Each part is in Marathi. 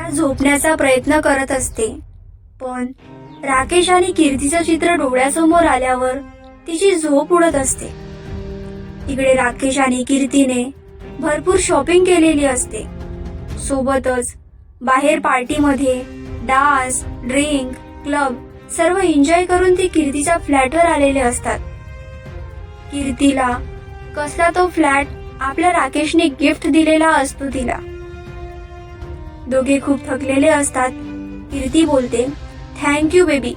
झोपण्याचा प्रयत्न करत असते, पण राकेश आणि कीर्तीचं चित्र डोळ्यासमोर आल्यावर तिची झोप उडत असते. तिकडे राकेश आणि कीर्तीने भरपूर शॉपिंग केलेली असते. सोबतच बाहेर पार्टीमध्ये डान्स, ड्रिंक, क्लब सर्व एन्जॉय करून ती कीर्तीच्या फ्लॅटवर आलेले असतात. कीर्तीला कसला तो फ्लॅट आपल्या राकेशने गिफ्ट दिलेला असतो तिला. दोघे खूप थकलेले असतात. कीर्ती बोलते, थँक्यू बेबी,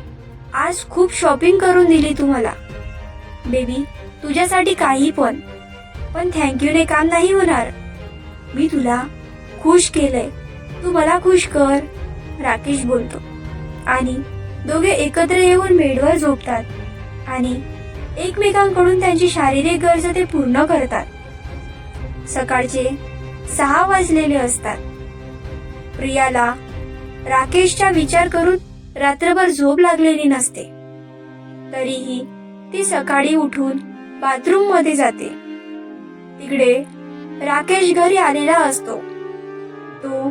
आज खूप शॉपिंग करून दिली तू मला. बेबी, तुझ्यासाठी काही पण थँक्यूने काम नाही होणार. मी तुला खुश केलंय, तू मला खुश कर, राकेश बोलतो. आणि दोघे एकत्र येऊन बेडवर झोपतात आणि एकमेकांकडून त्यांची शारीरिक गरज ते पूर्ण करतात. सकाळचे 6 वाजलेले असतात. प्रियाला राकेशचा विचार करून रात्रभर झोप लागलेली नसते. तरीही ती सकाळी उठून बाथरूम मध्ये जाते. तिकडे राकेश घरी आलेला असतो. तो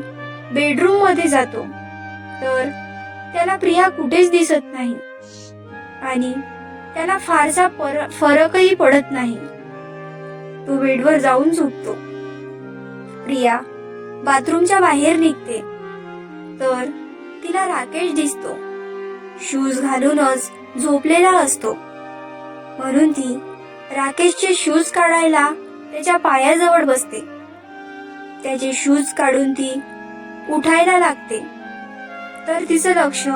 बेडरूम मध्ये जातो तर त्याला प्रिया कुठेच दिसत नाही आणि त्याला फारसा फरकही पडत नाही. तो बेडवर जाऊन झोपतो. प्रिया बाथरूमच्या बाहेर निघते तर तिला राकेश दिसतो. शूज घालूनच झोपलेला असतो, म्हणून ती राकेशचे शूज काढायला त्याच्या पायाजवळ बसते. त्याचे शूज काढून ती उठायला लागते तर तिचं लक्ष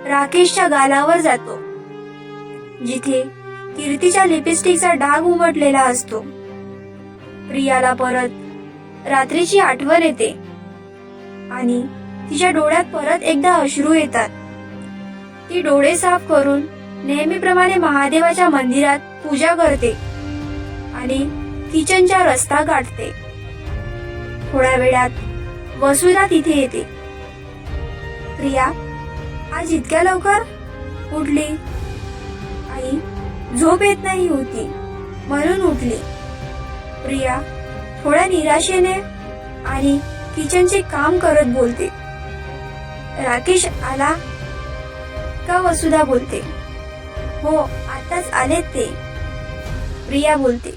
राकेशच्या गालावर जातो, जिथे कीर्तीच्या लिपस्टिकचा डाग उमटलेला असतो. प्रियाला परत रात्रीची आठवण येते आणि तिच्या डोळ्यात परत एकदा अश्रू येतात. ती डोळे साफ करून नेहमीप्रमाणे महादेवाच्या मंदिरात पूजा करते आणि किचनचा रस्ता गाठते. थोड्या वेळात वसुधा तिथे येते. प्रिया, आज इतक्या लवकर उठली? आई, झोप येत नाही होती म्हणून उठली. प्रिया थोड्या निराशेने आणि किचनचे काम करत बोलते. राकेश आला का? वसुधा बोलते. हो, आताच आलेत ते, प्रिया बोलते.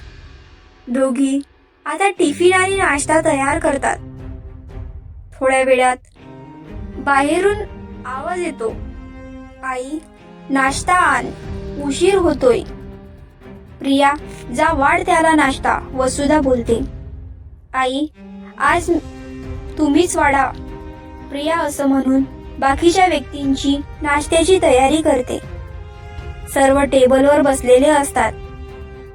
दोघी आता टिफिन आणि नाश्ता तयार करतात. थोड्या वेळात बाहेरून आवाज येतो, आई, नाश्ता आण, उशीर होतोय. प्रिया, जा वाढ त्याला नाश्ता, वसुधा बोलते. आई, आज तुम्हीच वाढा, प्रिया असं म्हणून बाकीच्या व्यक्तींची नाश्त्याची तयारी करते. सर्व टेबलवर बसलेले असतात.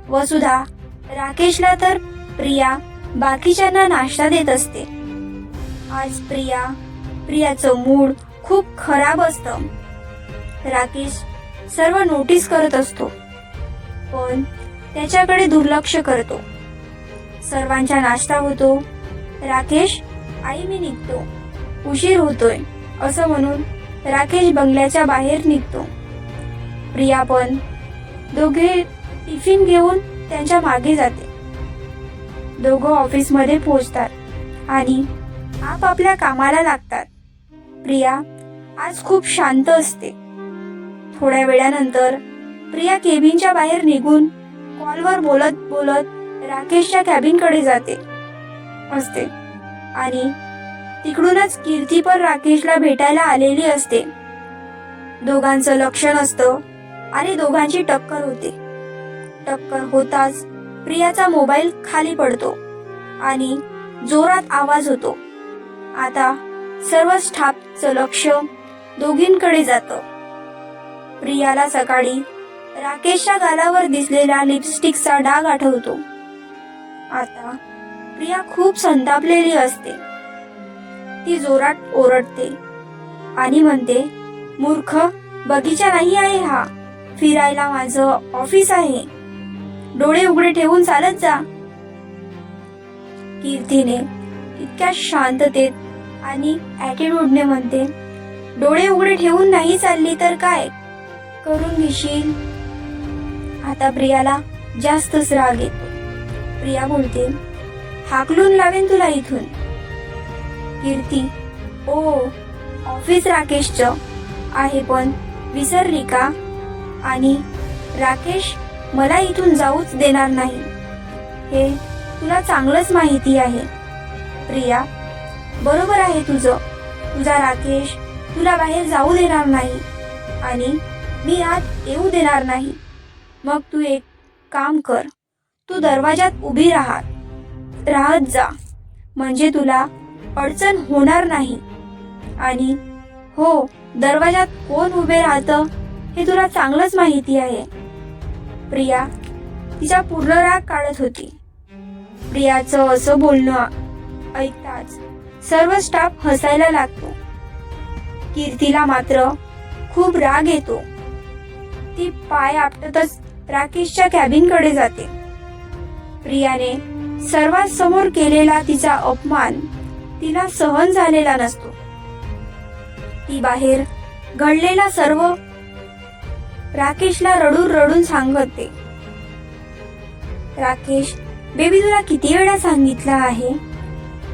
वसुधा राकेशला तर प्रिया बाकीच्यांना नाश्ता देत असते. आज प्रियाचं मूड खूप खराब असतं. राकेश सर्व नोटीस करत असतो, पण त्याच्याकडे दुर्लक्ष करतो. सर्वांचा नाश्ता होतो. राकेश, आई मी निघतो, उशीर होतोय असं म्हणून राकेश बंगल्याच्या बाहेर निघतो. प्रिया पण. दोघे टिफिन घेऊन त्यांच्या मागे जाते. दोघं ऑफिसमध्ये पोहोचतात आणि आपापल्या कामाला लागतात. प्रिया आज खूप शांत असते. थोड्या वेळानंतर प्रिया केबिनच्या बाहेर निघून कॉलवर बोलत बोलत राकेशच्या कॅबिनकडे जाते असते आणि तिकडूनच कीर्ती पण राकेशला भेटायला आलेली असते. दोघांचं लक्ष नसतं आणि दोघांची टक्कर होते. टक्कर होताच प्रियाचा मोबाईल खाली पडतो आणि जोरात आवाज होतो. आता सर्व स्टाफचं लक्ष दोघींकडे जातं. प्रियाला सकाळी राकेशच्या गालावर दिसलेला लिपस्टिकचा डाग आठवतो. आता प्रिया खूप संतापलेली असते. ती जोरात ओरडते आणि म्हणते, मूर्ख, बगीचा नाही आहे हा, फिरायला माझं ऑफिस आहे, डोळे उघडे ठेवून चालत जा. कीर्तीने इतक्या शांततेत आणि ॲटिट्यूडने म्हणते, डोळे उघडे ठेवून नाही चालली तर काय करून घेशील? आता प्रियाला जास्तच राग येतो. प्रिया बोलते, हाकलून लावेन तुला इथून. कीर्ती ओ, ऑफिस राकेशचं आहे पण विसरली का? आणि राकेश मला इथून जाऊच देणार नाही हे तुला चांगलंच माहिती आहे. प्रिया, बरोबर आहे तुझं. तुझा राकेश तुला बाहेर जाऊ देणार नाही आणि मी आत येऊ देणार नाही. मग तू एक काम कर, तू दरवाजात उभी राहत जा, म्हणजे तुला अडचण होणार नाही. आणि हो, दरवाजात कोण उभे राहतं हे तुला चांगलंच माहिती आहे. प्रिया तिचा पूर्ण राग काढत होती. प्रियाचं असं बोलणं ऐकताच सर्व स्टाफ हसायला लागतो. कीर्तीला मात्र खूप राग येतो. ती पाय आपटतच राकेशच्या कॅबिनकडे जाते. प्रियाने सर्वात समोर केलेला तिचा अपमान तिला सहन झालेला नसतो. ती बाहेर घडलेला सर्व राकेशला रडून रडून सांगते. राकेश, बेबी तुला किती वेळा सांगितलं आहे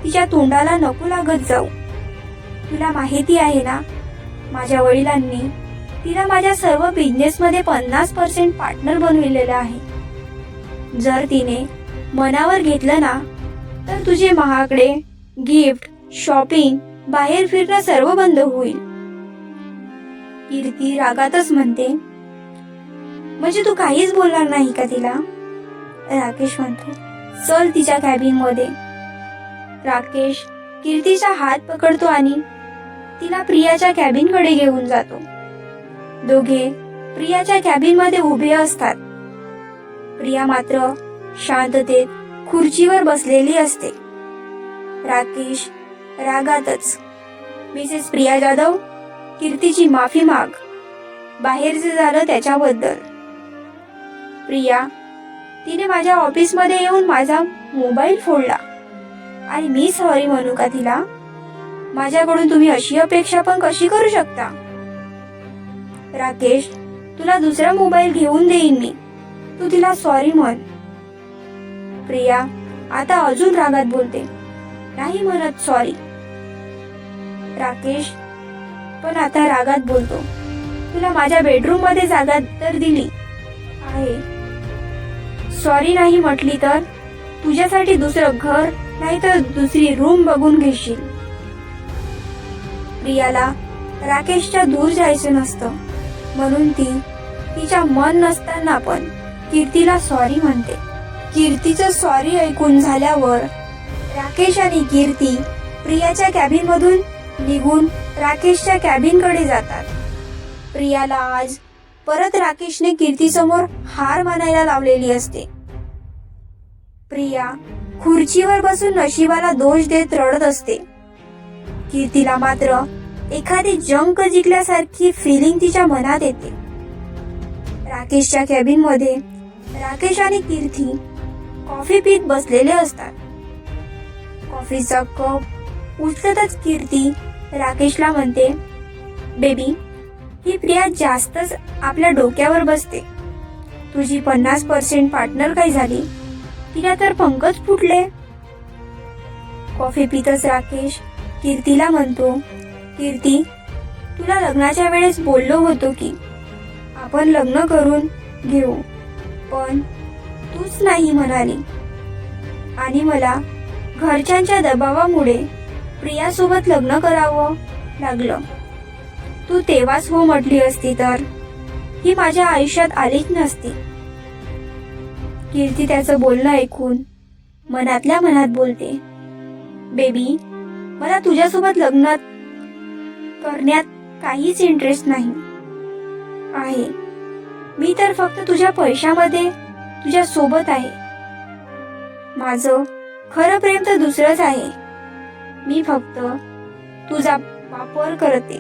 तिच्या तोंडाला नको लागत जाऊ. तुला माहिती आहे ना, माझ्या वडिलांनी तिला माझ्या सर्व बिझनेसमध्ये 50% पार्टनर बनविलेलं आहे. जर तिने मनावर घेतलं ना तर तुझे महागडे गिफ्ट, शॉपिंग, बाहेर फिरणं सर्व बंद होईल. कीर्ती रागातच म्हणते, म्हणजे तू काहीच बोलणार नाही का तिला? राकेश म्हणतो, चल तिच्या कॅबिन मध्ये. राकेश कीर्तीचा हात पकडतो आणि तिला प्रियाच्या कॅबिन कडे घेऊन जातो. दोघे प्रियाच्या कॅबिन मध्ये उभे असतात. प्रिया मात्र शांततेत खुर्चीवर बसलेली असते. राकेश रागातच, मिसेस प्रिया जाधव, कीर्तीची माफी माग, बाहेरचे झालं त्याच्याबद्दल. प्रिया, तिने माझ्या ऑफिसमध्ये येऊन माझा मोबाईल फोडला आणि मी सॉरी म्हणू का तिला? माझ्याकडून तुम्ही अशी अपेक्षा पण कशी करू शकता? राकेश, तुला दुसरा मोबाईल घेऊन देईन मी, तू तिला सॉरी म्हण. प्रिया आता अजून रागात बोलते, नाही म्हणत सॉरी. राकेश पण आता रागात बोलतो, तुला माझ्या बेडरूम मध्ये जागा तर दिली आहे, सॉरी नाही म्हटली तर तुझ्यासाठी दुसरं घर नाही तर दुसरी रूम बघून घेशील. प्रियाला राकेशच्या दूर जायचं नसतं म्हणून ती तिच्या मन नसताना पण कीर्तीला सॉरी म्हणते. कीर्तीचं सॉरी ऐकून झाल्यावर राकेश आणि कीर्ती प्रियाच्या कॅबिन मधून निघून राकेशच्या कॅबिन कडे जातात. प्रियाला आज परत राकेशने कीर्ती समोर हार मानायला लावलेली असते. प्रिया खुर्चीवर बसून नशिबाला दोष देत रडत असते. कीर्तीला मात्र एखादी जंक जिंकल्यासारखी फिलिंग तिच्या मनात येते. राकेशच्या कॅबिन मध्ये राकेश आणि कीर्ती कॉफी पीत बसलेले असतात. कॉफीचा कप उचलतच कीर्ती राकेशला म्हणते, बेबी, ही प्रिया जास्तच आपल्या डोक्यावर बसते. तुझी 50% पार्टनर काय झाली, तिला तर पंखच फुटले. कॉफी पितच राकेश कीर्तीला म्हणतो, कीर्ती, तुला लग्नाच्या वेळेस बोललो होतो की आपण लग्न करून घेऊ, पण तूच नाही म्हणाली आणि मला घरच्यांच्या दबावामुळे प्रियासोबत लग्न करावं लागलं. तू तेव्हाच हो म्हटली असती तर ही माझ्या आयुष्यात आलीच नसती. कीर्ती त्याचं बोलणं ऐकून मनातल्या मनात बोलते, बेबी, मला तुझ्यासोबत लग्न करण्यात काहीच इंटरेस्ट नाही आहे. मी तर फक्त तुझ्या पैशामध्ये तुझ्या सोबत आहे. माझं खरं प्रेम तर दुसरंच आहे. मी फक्त तुझा वापर करते.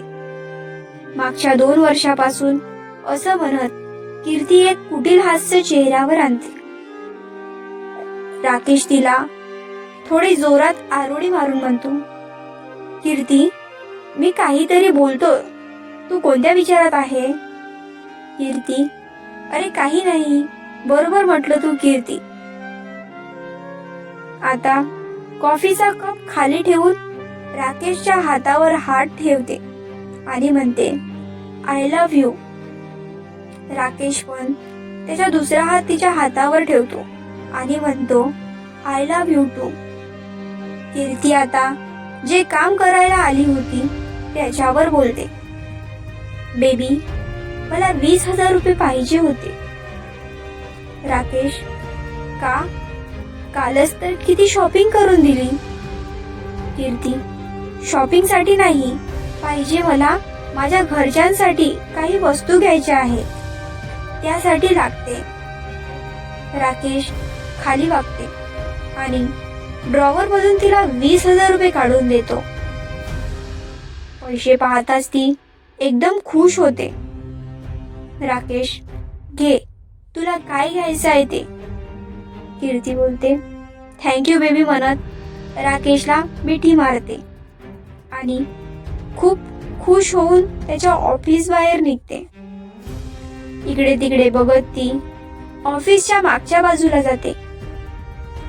मागच्या 2 वर्षापासून असं म्हणत कीर्ती एक कुटील हास्य चेहऱ्यावर आणते. राकेश तिला थोडी जोरात आरोळी मारून म्हणतो, कीर्ती, मी काहीतरी बोलतो, तू कोणत्या विचारात आहे? कीर्ती, अरे काही नाही, बरोबर म्हटलं तू कीर्ती. आता कॉफीचा कप खाली ठेवून राकेशच्या हातावर हात ठेवते आणि म्हणते, आय लव्ह यू. राकेश पण त्याचा दुसरा हात तिच्या हातावर ठेवतो आणि म्हणतो, आय लव्ह यू टू. कीर्ती आता जे काम करायला आली होती त्याच्यावर बोलते, बेबी मला 20,000 रुपये पाहिजे होते. राकेश, का? कालच तर किती शॉपिंग करून दिली. कीर्ती, शॉपिंग साठी नाही, पाहिजे मला माझ्या घरच्यांसाठी काही वस्तू घ्यायच्या आहेत, त्यासाठी लागते. राकेश खाली वागते आणि ड्रॉवर मधून तिला 20,000 रुपये काढून देतो. पैसे पाहताच ती एकदम खुश होते. राकेश, घे तुला काय घ्यायचं आहे ते. कीर्ती बोलते, थँक्यू बेबी म्हणत राकेशला मिठी मारते आणि खूप खुश होऊन त्याच्या ऑफिस बाहेर निघते. इकडे तिकडे बघत ती ऑफिसच्या मागच्या बाजूला जाते.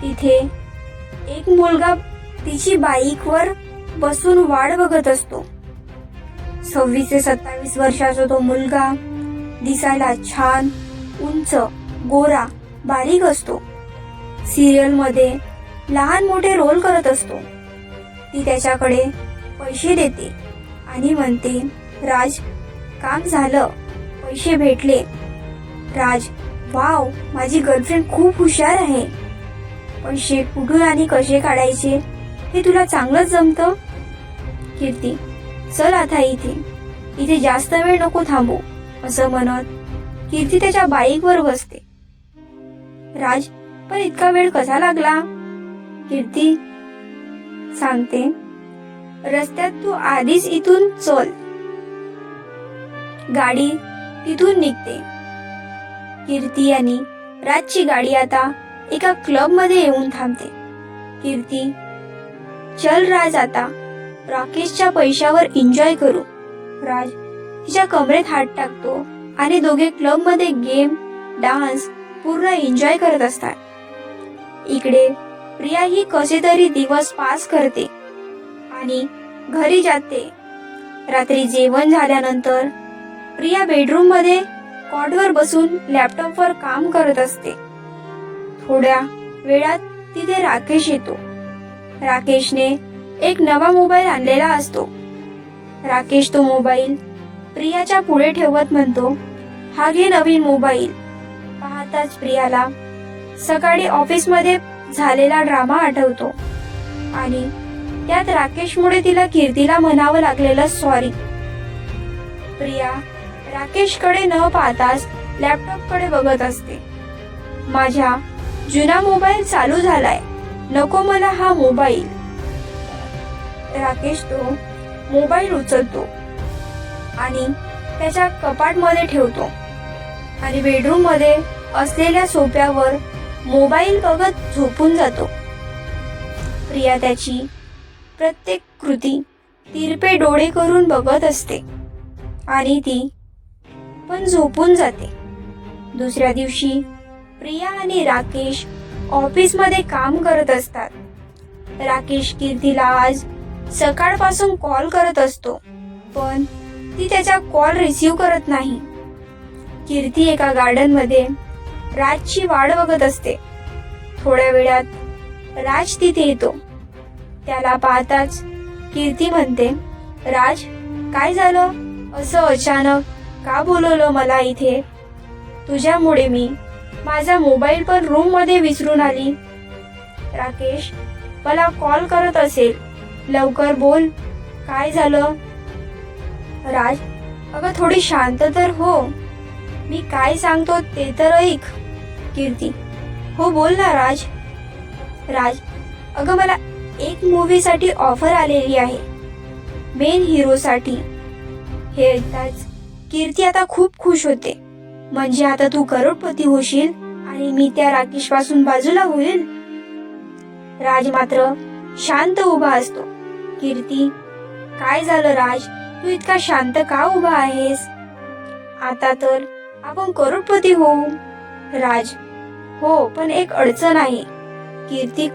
तिथे एक मुलगा तिची बाईकवर बसून वाट बघत असतो. 26 ते 27 वर्षाचा तो मुलगा दिसायला छान, उंच, गोरा, बारीक असतो. सिरियल मध्ये लहान मोठे रोल करत असतो. ती त्याच्याकडे पैसे देते आणि म्हणते, राज काम झालं, पैसे भेटले. राज, वाव, माझी गर्लफ्रेंड खूप हुशार आहे. पैसे कुठून आणि कसे काढायचे हे तुला चांगलंच जमतं. कीर्ती, चल आता इथे जास्त वेळ नको थांबू, असं म्हणत कीर्ती त्याच्या बाईकवर बसते. राज, पण इतका वेळ कसा लागला. कीर्ती सांगते, रस्त्यात तू आधीच इथून चल. गाडी तिथून निघते. कीर्ती आणि राजची गाडी आता एका क्लब मध्ये येऊन थांबते. कीर्ती, चल राज, आता राकेशच्या पैशावर एन्जॉय करू. राज तिच्या कमरेत हात टाकतो आणि दोघे क्लब मध्ये गेम, डान्स पूर्ण एन्जॉय करत असतात. इकडे प्रिया ही कसे तरी दिवस पास करते आणि घरी जाते. रात्री जेवण झाल्यानंतर प्रिया बेडरूम मध्ये कॉटवर बसून लॅपटॉपवर काम करत असते. थोड्या वेळात तिथे राकेश येतो. राकेशने एक नवा मोबाईल आणलेला असतो. राकेश तो मोबाईल प्रियाच्या पुढे ठेवत म्हणतो, हा घे नवीन मोबाईल. पाहताच प्रियाला सकाळी ऑफिस मध्ये झालेला ड्रामा आठवतो आणि त्यात राकेशमुळे तिला कीर्तीला म्हणावं लागलेलं सॉरी. प्रिया राकेशकडे न पाहताच लॅपटॉप कडे बघत असते. माझा जुना मोबाईल चालू झालाय, नको मला हा मोबाईल. राकेश तो मोबाईल उचलतो आणि त्याच्या कपाट मध्ये ठेवतो आणि बेडरूम मध्ये असलेल्या सोफ्यावर मोबाईल बघत झोपून जातो. प्रिया त्याची प्रत्येक कृती तिरपे डोळे करून बघत असते आणि ती पण झोपून जाते. दुसऱ्या दिवशी प्रिया आणि राकेश ऑफिस मध्ये काम करत असतात. राकेश कीर्तीला आज सकाळपासून कॉल करत असतो, पण ती त्याचा कॉल रिसीव करत नाही. कीर्ती एका गार्डन मध्ये राजची वाट बघत असते. थोड्या वेळात राज तिथे येतो. त्याला पाहताच कीर्ती म्हणते, राज काय झालं, असं अचानक का बोलवलं मला इथे. तुझ्यामुळे मी माझा मोबाईल पण रूम मध्ये विसरून आली. राकेश मला कॉल करत असेल, लवकर बोल, काय झालं. राज, अगं थोडी शांत तर हो, मी काय सांगतो ते तर ऐक. कीर्ती, हो बोल ना राज. राज, अगं मला एक मूवी साठी ऑफर आलेली आहे, मेन हिरो साठी. हे ऐकताच कीर्ती आता खूप खुश होते. म्हणजे आता तू करोडपती होशील आणि मी त्या राकेश पासून बाजूला होईल. राज मात्र शांत उभा असतो. कीर्ती, काय झालं राज, तू इतका शांत का उभा आहेस. आता तर आपण करोडपती होऊ. राज, हो पण एक अडचण आहे. कीर्ती,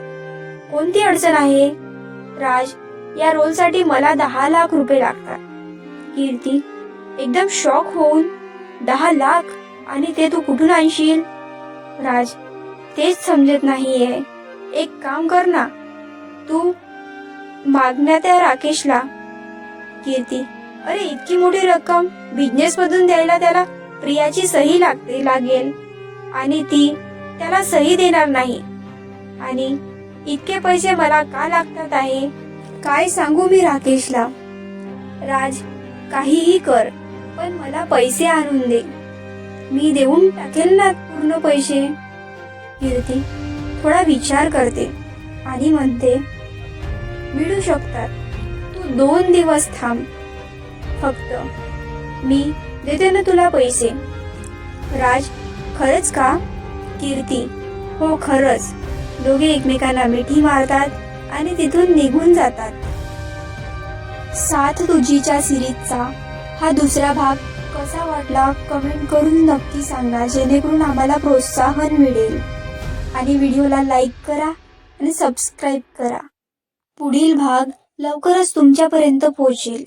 कोणती अडचण आहे. राज, या रोलसाठी मला 10 लाख रुपये लागतात. कीर्ती एकदम शॉक होऊन 10 लाख आणि ते तू कुठून आणशील? राज तेच समजत नाहीये. एक काम कर ना, तू मागण्या त्या राकेशला. कीर्ती अरे इतकी मोठी रक्कम बिझनेस मधून द्यायला त्याला प्रियाची सही लागेल आणि ती त्याला सही देणार नाही. आणि इतके पैसे मला का लागतात आहे? काय सांगू मी राकेशला? राज काहीही कर, पण मला पैसे आणून दे. मी देऊन टाकेल ना पूर्ण पैसे. कीर्ती थोडा विचार करते आणि म्हणते, मिळू शकतात. तू 2 दिवस थांब फक्त, मी देते ना तुला पैसे. राज खरंच का? कीर्ती हो खरंच. दोघे एकमेकांना मिठी मारतात आणि तिथून निघून जातात. साथ तुझीच्या सिरीजचा हा दुसरा भाग कसा वाटला कमेंट करून नक्की सांगा, जेणेकरून आम्हाला प्रोत्साहन मिळेल. आणि व्हिडिओला लाईक करा आणि सबस्क्राईब करा. पुढील भाग लवकरच तुमच्यापर्यंत पोहोचेल.